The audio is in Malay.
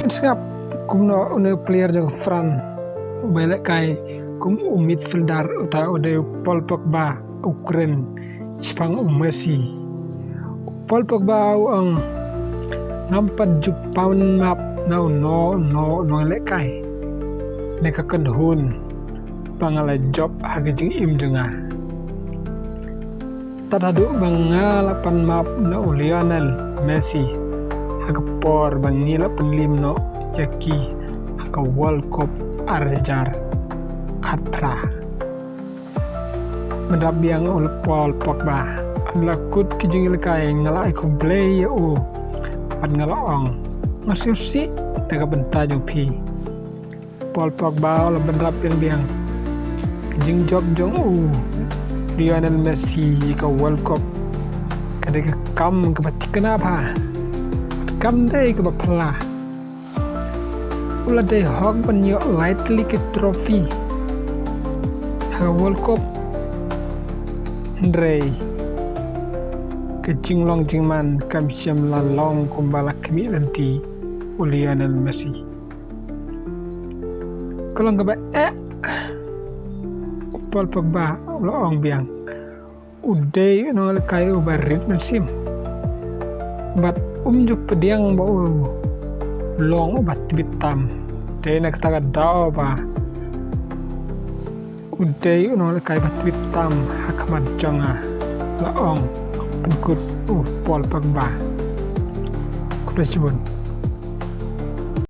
Singap kum no player jang Fran belek kai kum midfielder uta ode Paul Pogba Ukraine Spang Messi Paul Pogba ang ngampat jupaun map no lek kai neka kendhun pangala job hagijing im jenga tadadu bangalapan map no Lionel Messi hagapor bangila penlim no jaki haga World Cup arjar khatra mendabiang ul Paul Pogba lakut kijing ilkai ngalai ko blay u pan ngalaong ngasiusi taga benta jong pi Paul Pogba la bendrap yang biang kijing job jong u Lionel Messi ka World Cup kadeka kam ke batik kenapa kam dai ke bapla ula dai hog banyo lightly ke trophy ha World Cup ndrei ke jinglong jingman kam siam la long kumbala kemi lanti Lionel Messi kalau ngaba Paul Pogba ula ong biang uday no kayo barit mesim bat juk pediang bau long bat bitam de nak taga daw ba uday no kayo bat bitam hakamat jonga la ong penkut Paul Pogba. Kurang